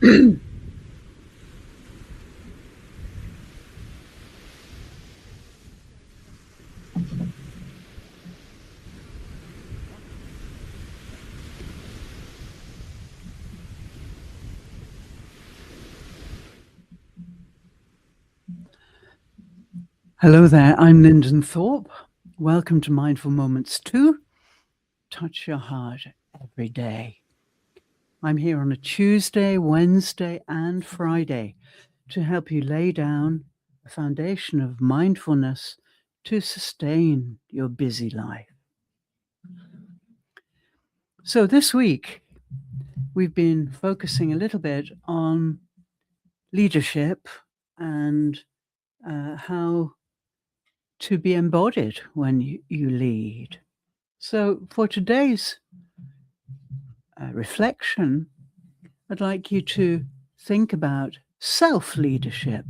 Hello there, I'm Lyndon Thorpe. Welcome to Mindful Moments 2. Touch your heart every day. I'm here on a Tuesday, Wednesday, and Friday to help you lay down a foundation of mindfulness to sustain your busy life. So this week, we've been focusing a little bit on leadership and how to be embodied when you lead. So for today's reflection, I'd like you to think about self-leadership.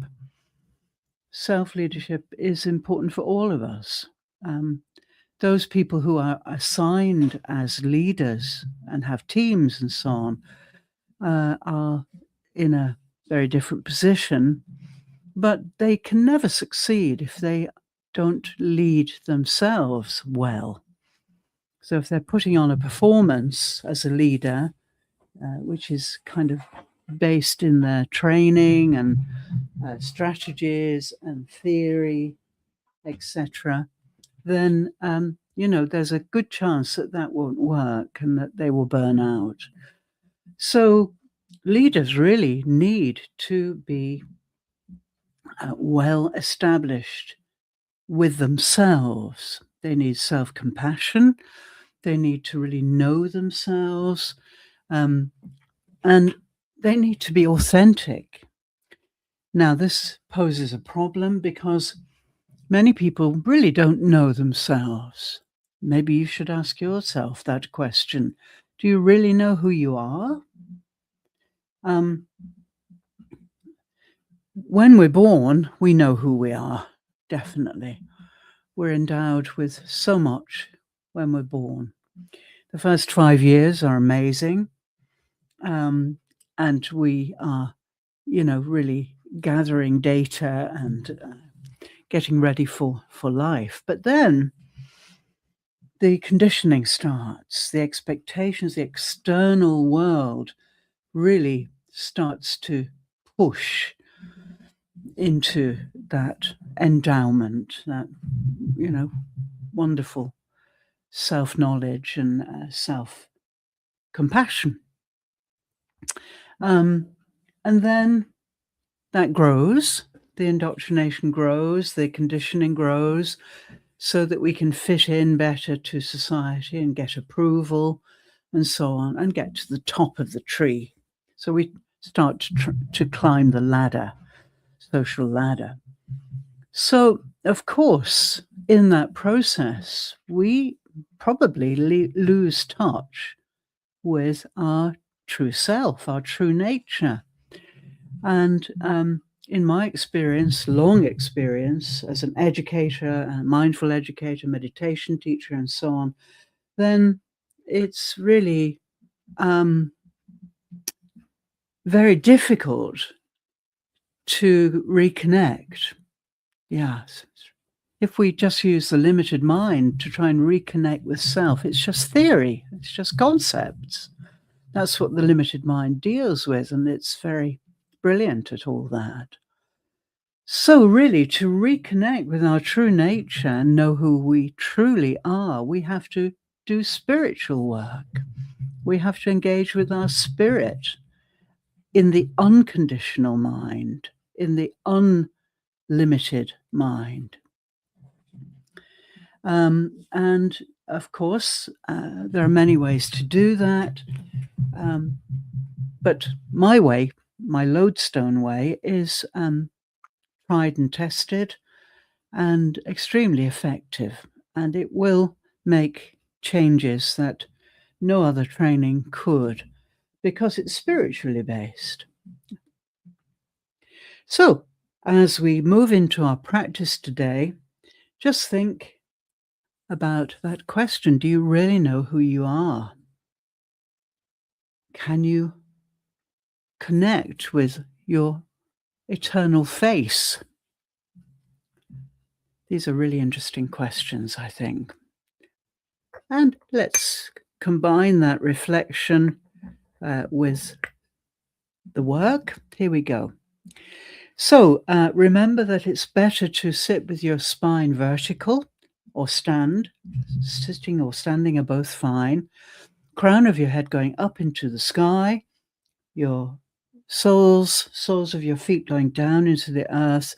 Self-leadership is important for all of us. Those people who are assigned as leaders and have teams and so on are in a very different position, but they can never succeed if they don't lead themselves well. So if they're putting on a performance as a leader, which is kind of based in their training and strategies and theory, etc., then there's a good chance that that won't work and that they will burn out. So leaders really need to be well established with themselves. They need self-compassion. They need to really know themselves. And they need to be authentic. Now, this poses a problem because many people really don't know themselves. Maybe you should ask yourself that question. Do you really know who you are? When we're born, we know who we are, definitely. We're endowed with so much when we're born. The first 5 years are amazing. And we are, really gathering data and getting ready for life. But then the conditioning starts, the expectations, the external world really starts to push into that endowment, that, wonderful self-knowledge and self-compassion. And then that grows, the indoctrination grows, the conditioning grows, so that we can fit in better to society and get approval and so on, and get to the top of the tree. So we start to climb the ladder, social ladder. So, of course, in that process, we probably lose touch with our true self, our true nature. And in my experience, long experience as an educator, a mindful educator, meditation teacher, and so on, then it's really very difficult to reconnect. Yes. If we just use the limited mind to try and reconnect with self, it's just theory, it's just concepts. That's what the limited mind deals with, and it's very brilliant at all that. So really, to reconnect with our true nature and know who we truly are, we have to do spiritual work. We have to engage with our spirit in the unconditional mind, in the unlimited mind. And of course, there are many ways to do that. But my way, my lodestone way, is tried and tested and extremely effective. And it will make changes that no other training could, because it's spiritually based. So as we move into our practice today, just think about that question. Do you really know who you are? Can you connect with your eternal face? These are really interesting questions, I think. And let's combine that reflection with the work. Here we go. So remember that it's better to sit with your spine vertical or stand. Sitting or standing are both fine. Crown of your head going up into the sky, your soles of your feet going down into the earth.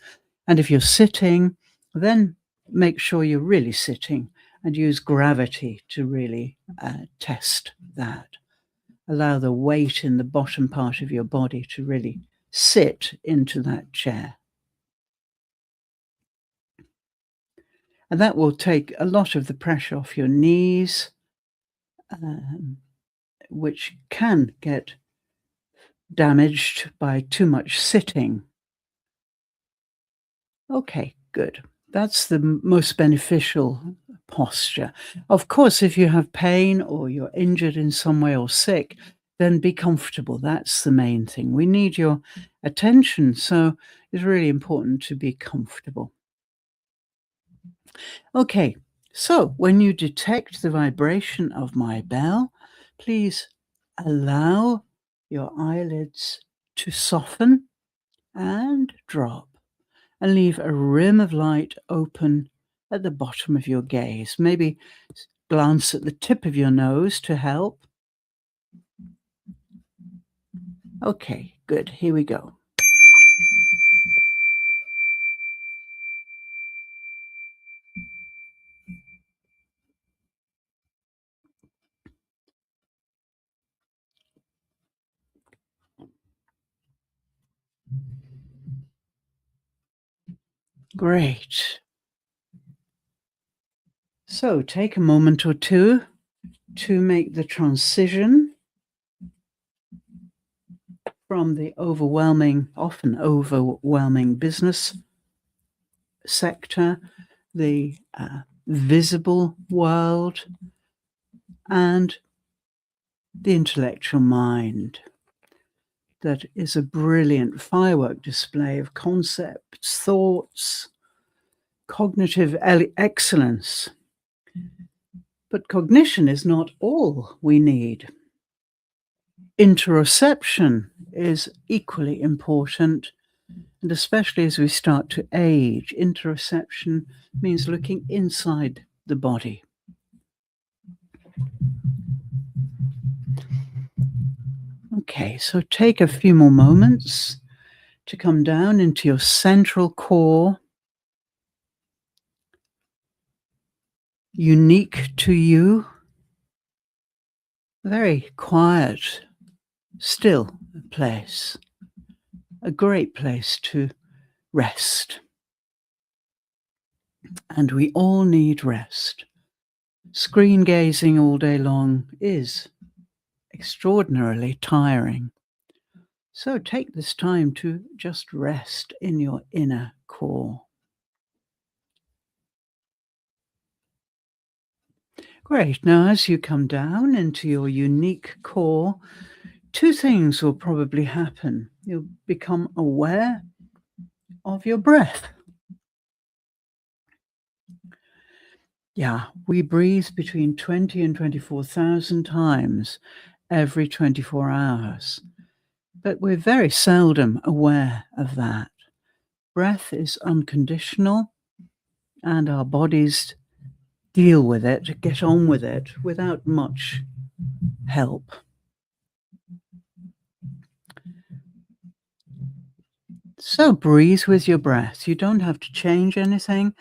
And if you're sitting, then make sure you're really sitting and use gravity to really test that. Allow the weight in the bottom part of your body to really sit into that chair. And that will take a lot of the pressure off your knees, um, which can get damaged by too much sitting. Okay, good. That's the most beneficial posture. Of course, if you have pain or you're injured in some way or sick, then be comfortable. That's the main thing. We need your attention, so it's really important to be comfortable. Okay, so when you detect the vibration of my bell, please allow your eyelids to soften and drop, and leave a rim of light open at the bottom of your gaze. Maybe glance at the tip of your nose to help. Okay, good. Here we go. Great. So take a moment or two to make the transition from the often overwhelming business sector, the visible world, and the intellectual mind. That is a brilliant firework display of concepts, thoughts, cognitive excellence. But cognition is not all we need. Interoception is equally important, and especially as we start to age, interoception means looking inside the body. Okay, so take a few more moments to come down into your central core, unique to you, very quiet, still place, a great place to rest. And we all need rest. Screen gazing all day long is extraordinarily tiring. So take this time to just rest in your inner core. Great. Now, as you come down into your unique core, two things will probably happen. You'll become aware of your breath. Yeah, we breathe between 20 and 24,000 times every 24 hours, but we're very seldom aware of that. Breath is unconditional, and our bodies deal with it, get on with it without much help. So breathe with your breath. You don't have to change anything.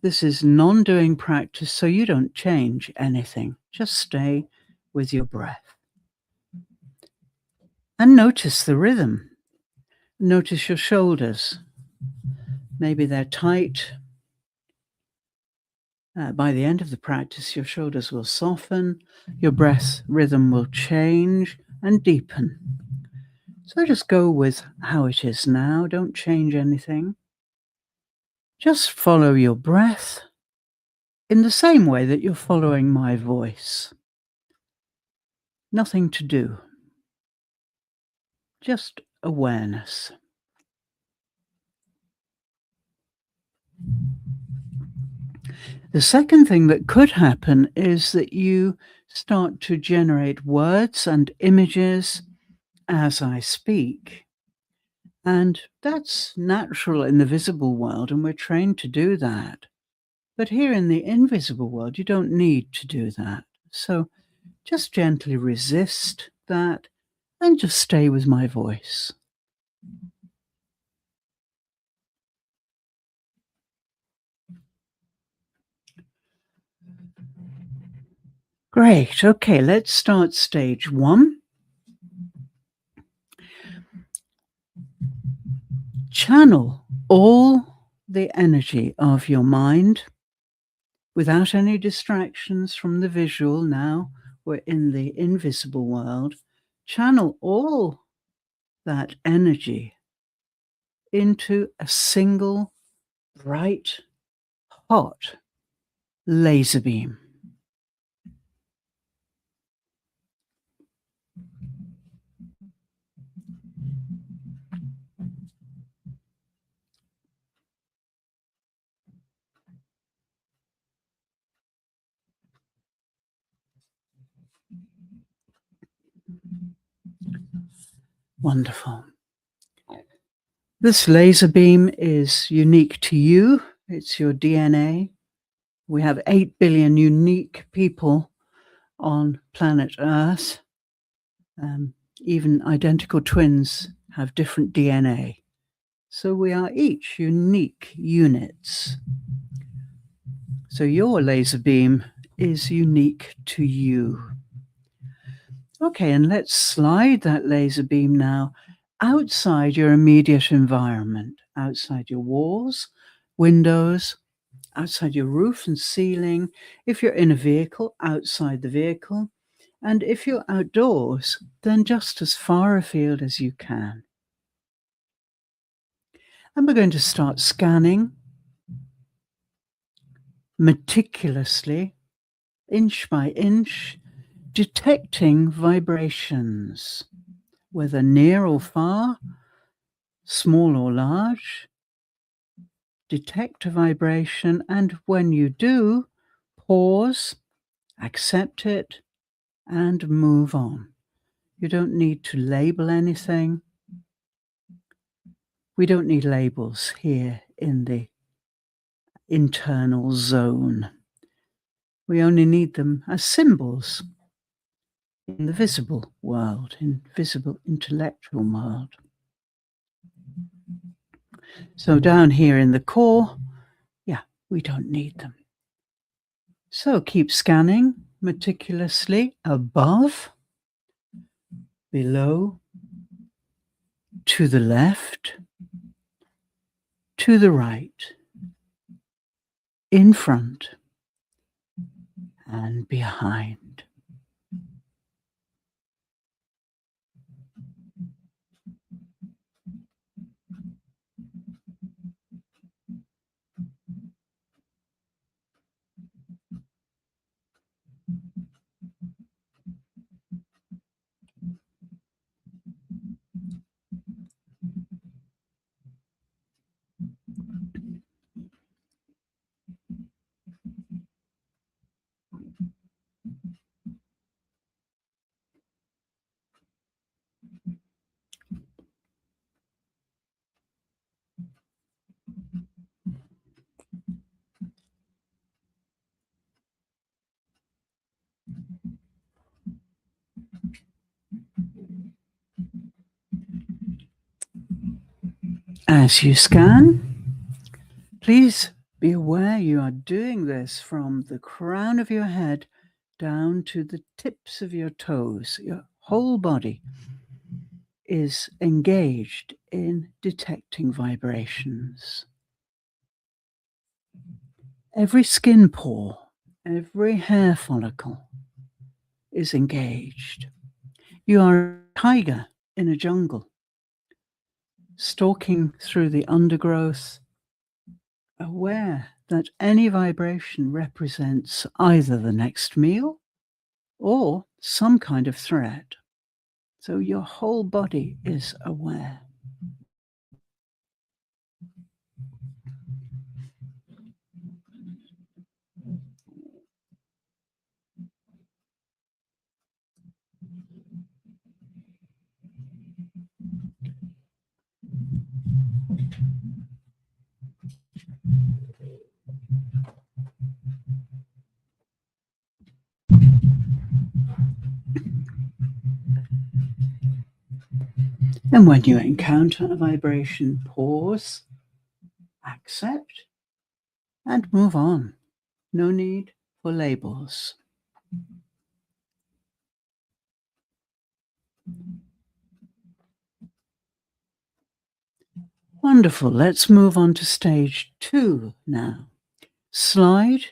This is non-doing practice, so you don't change anything. Just stay with your breath. And notice the rhythm. Notice your shoulders. Maybe they're tight. By the end of the practice, your shoulders will soften, your breath rhythm will change and deepen. So just go with how it is now. Don't change anything. Just follow your breath in the same way that you're following my voice. Nothing to do. just awareness. The second thing that could happen is that you start to generate words and images as I speak. And that's natural in the visible world, and we're trained to do that. But here in the invisible world, you don't need to do that. So just gently resist that and just stay with my voice. Great. Okay, let's start stage one. Channel all the energy of your mind without any distractions from the visual. Now we're in the invisible world. Channel all that energy into a single bright, hot laser beam. Wonderful. This laser beam is unique to you. It's your DNA. We have 8 billion unique people on planet Earth. Even identical twins have different DNA. So we are each unique units. So your laser beam is unique to you. Okay, and let's slide that laser beam now outside your immediate environment, outside your walls, windows, outside your roof and ceiling. If you're in a vehicle, outside the vehicle. And if you're outdoors, then just as far afield as you can. And we're going to start scanning meticulously, inch by inch, detecting vibrations, whether near or far, small or large. Detect a vibration, and when you do, pause, accept it, and move on. You don't need to label anything. We don't need labels here in the internal zone. We only need them as symbols in the visible world, in visible intellectual world. So down here in the core, yeah, we don't need them. So keep scanning meticulously above, below, to the left, to the right, in front, and behind. As you scan, please be aware you are doing this from the crown of your head down to the tips of your toes. Your whole body is engaged in detecting vibrations. Every skin pore, every hair follicle is engaged. You are a tiger in a jungle, stalking through the undergrowth, aware that any vibration represents either the next meal or some kind of threat. So your whole body is aware. And when you encounter a vibration, pause, accept, and move on. No need for labels. Wonderful. Let's move on to stage 2 now. Slide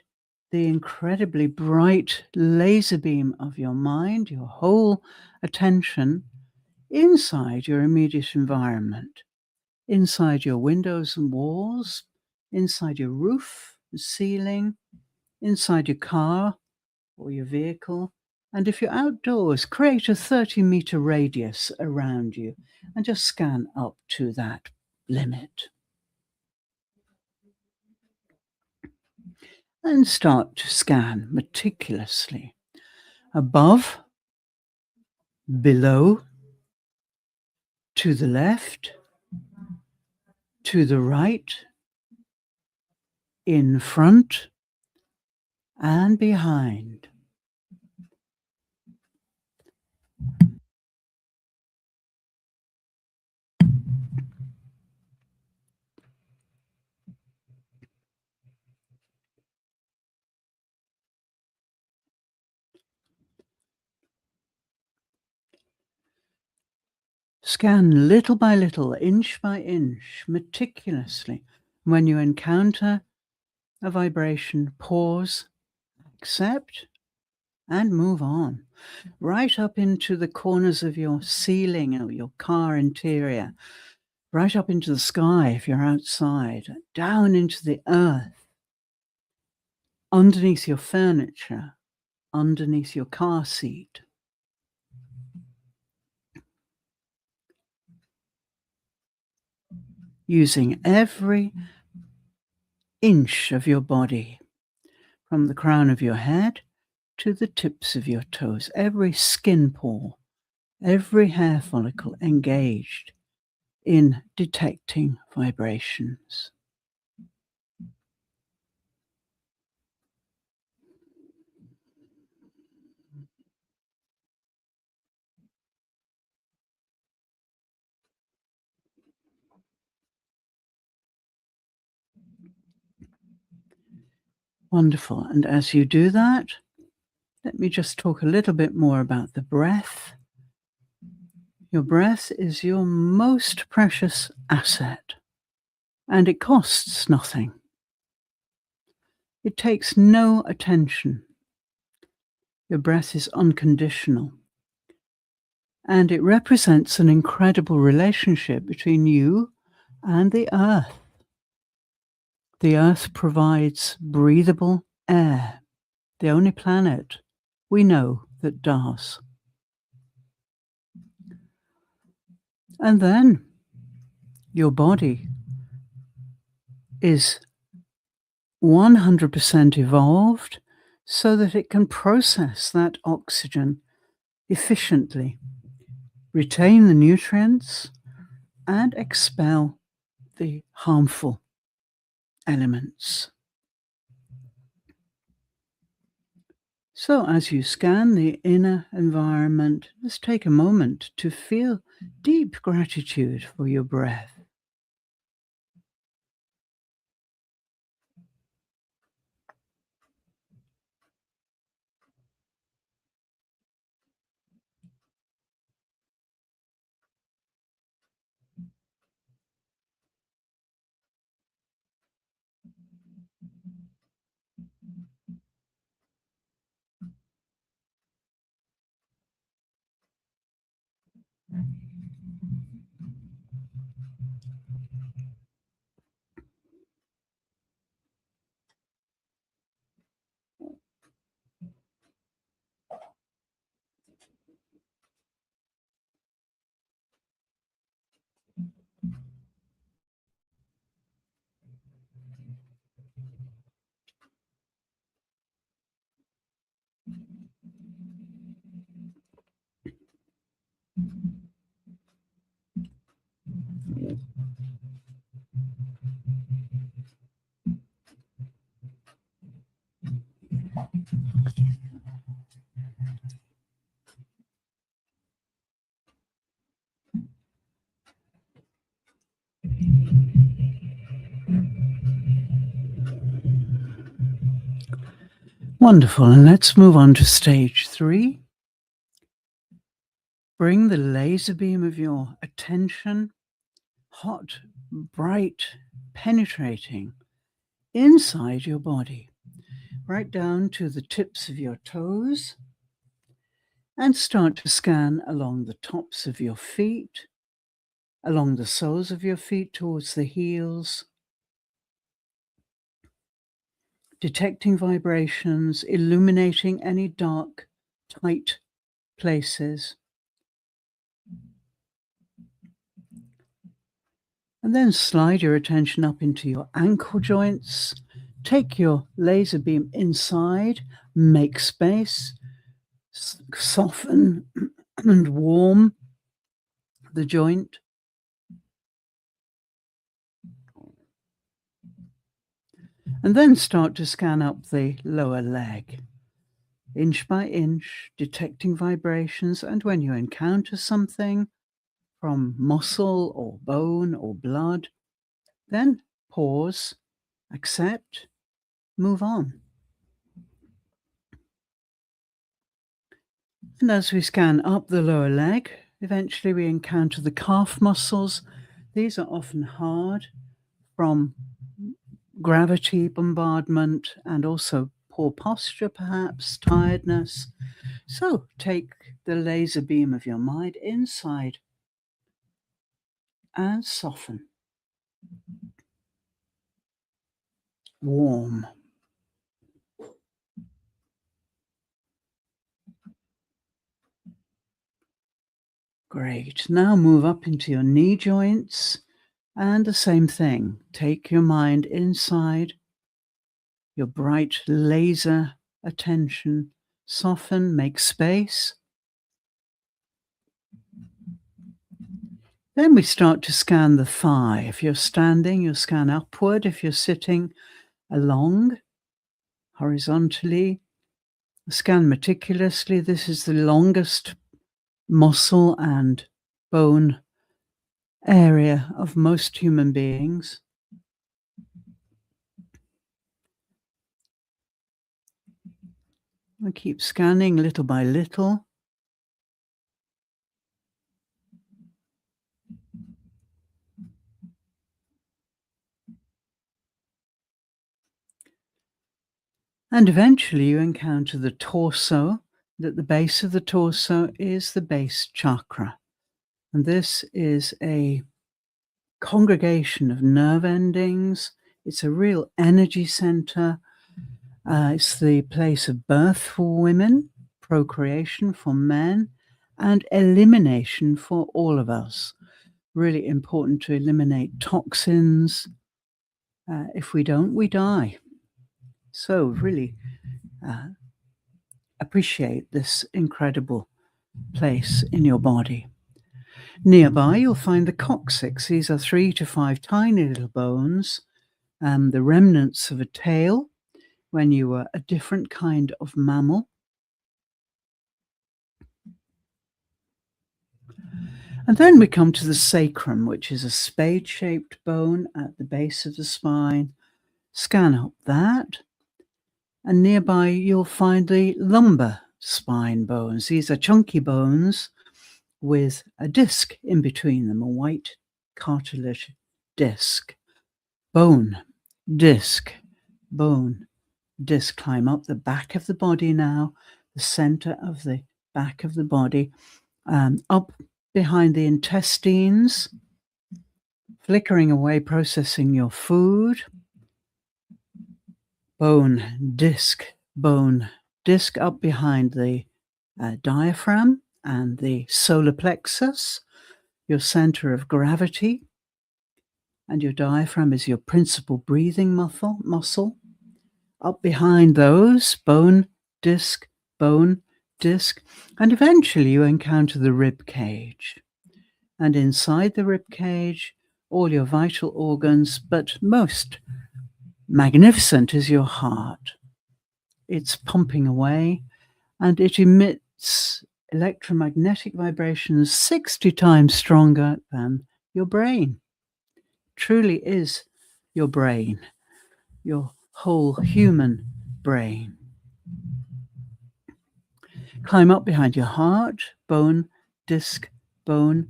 the incredibly bright laser beam of your mind, your whole attention, inside your immediate environment, inside your windows and walls, inside your roof, ceiling, inside your car or your vehicle. And if you're outdoors, create a 30-meter radius around you and just scan up to that limit. And start to scan meticulously above, below, to the left, to the right, in front, and behind. Scan little by little, inch by inch, meticulously. When you encounter a vibration, pause, accept, and move on. Right up into the corners of your ceiling or your car interior, right up into the sky if you're outside, down into the earth, underneath your furniture, underneath your car seat. Using every inch of your body, from the crown of your head to the tips of your toes, every skin pore, every hair follicle engaged in detecting vibrations. Wonderful. And as you do that, let me just talk a little bit more about the breath. Your breath is your most precious asset, and it costs nothing. It takes no attention. Your breath is unconditional, and it represents an incredible relationship between you and the earth. The earth provides breathable air, the only planet we know that does. And then your body is 100% evolved so that it can process that oxygen efficiently, retain the nutrients, and expel the harmful elements. So as you scan the inner environment, just take a moment to feel deep gratitude for your breath. Wonderful. And let's move on to stage 3. Bring the laser beam of your attention, hot, bright, penetrating, inside your body, right down to the tips of your toes, and start to scan along the tops of your feet, along the soles of your feet towards the heels, detecting vibrations, illuminating any dark, tight places. And then slide your attention up into your ankle joints. Take your laser beam inside, make space, soften and warm the joint. And then start to scan up the lower leg, inch by inch, detecting vibrations. And when you encounter something from muscle or bone or blood, then pause, accept, move on. And as we scan up the lower leg, eventually we encounter the calf muscles. These are often hard from gravity bombardment and also poor posture, perhaps, tiredness. So take the laser beam of your mind inside and soften. Warm. Great. Now move up into your knee joints and the same thing. Take your mind inside, your bright laser attention, soften, make space. Then we start to scan the thigh. If you're standing, you scan upward. If you're sitting, along, horizontally. Scan meticulously. This is the longest muscle and bone area of most human beings. I keep scanning little by little. And eventually you encounter the torso. At the base of the torso is the base chakra. And this is a congregation of nerve endings. It's a real energy center. It's the place of birth for women, procreation for men, and elimination for all of us. Really important to eliminate toxins. If we don't, we die. So really appreciate this incredible place in your body. Nearby, you'll find the coccyx. These are 3 to 5 tiny little bones, the remnants of a tail when you were a different kind of mammal. And then we come to the sacrum, which is a spade-shaped bone at the base of the spine. Scan up that. And nearby, you'll find the lumbar spine bones. These are chunky bones with a disc in between them, a white cartilage disc. Bone, disc, bone, disc. Climb up the back of the body now, the center of the back of the body, up behind the intestines, flickering away, processing your food. Bone, disc up behind the diaphragm and the solar plexus, your center of gravity. And your diaphragm is your principal breathing muscle. Up behind those, bone, disc, and eventually you encounter the rib cage. And inside the rib cage, all your vital organs, but most magnificent is your heart. it's pumping away, and it emits electromagnetic vibrations 60 times stronger than your brain. Truly is your brain, your whole human brain. Climb up behind your heart, bone, disc, and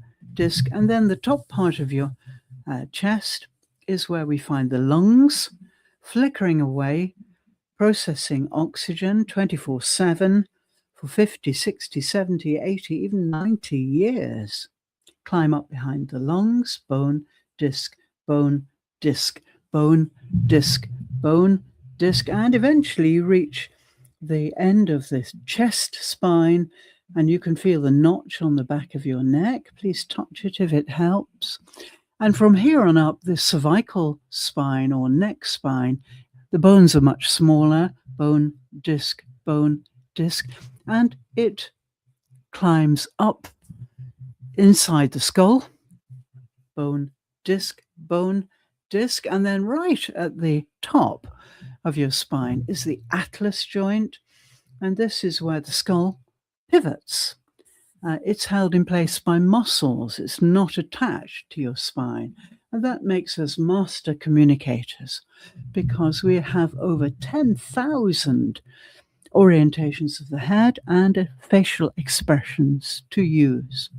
then the top part of your chest is where we find the lungs, flickering away, processing oxygen 24/7 for 50, 60, 70, 80, even 90 years. Climb up behind the lungs, bone, disc, bone, disc, bone, disc, bone, disc, and eventually you reach the end of this chest spine, and you can feel the notch on the back of your neck. Please touch it if it helps. And from here on up, the cervical spine or neck spine, the bones are much smaller, bone, disc, and it climbs up inside the skull, bone, disc, and then right at the top of your spine is the atlas joint, and this is where the skull pivots. It's held in place by muscles. It's not attached to your spine. And that makes us master communicators because we have over 10,000 orientations of the head and facial expressions to use.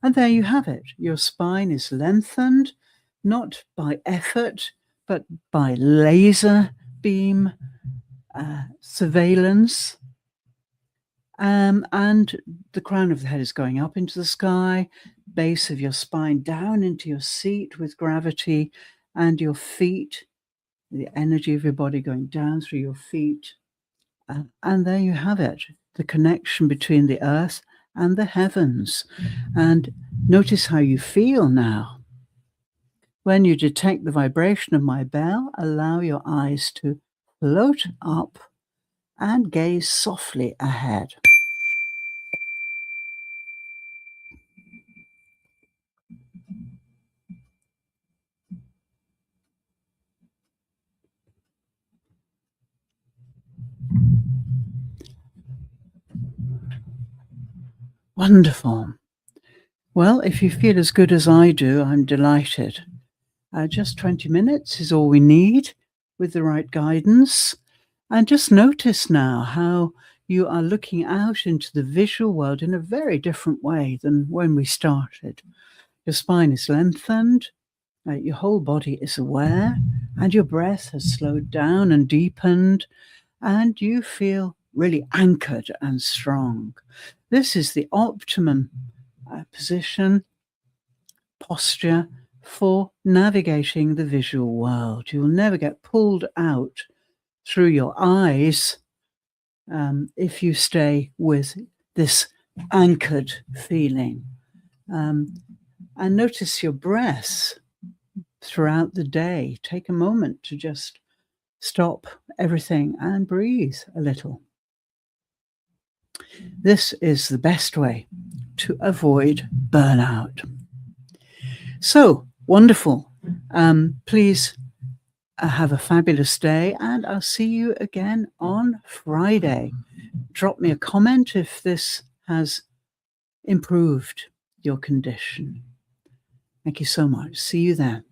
And there you have it. Your spine is lengthened, not by effort, but by laser beam surveillance. And the crown of the head is going up into the sky, base of your spine down into your seat with gravity, and your feet, the energy of your body going down through your feet. And there you have it, the connection between the earth and the heavens. And notice how you feel now. When you detect the vibration of my bell, allow your eyes to float up and gaze softly ahead. Wonderful. Well, if you feel as good as I do, I'm delighted. Just 20 minutes is all we need with the right guidance. And just notice now how you are looking out into the visual world in a very different way than when we started. Your spine is lengthened, your whole body is aware, and your breath has slowed down and deepened, and you feel really anchored and strong. This is the optimum position, posture for navigating the visual world. You'll never get pulled out through your eyes if you stay with this anchored feeling. And notice your breath throughout the day. Take a moment to just stop everything and breathe a little. This is the best way to avoid burnout. So wonderful. Please have a fabulous day, and I'll see you again on Friday. Drop me a comment if this has improved your condition. Thank you so much. See you then.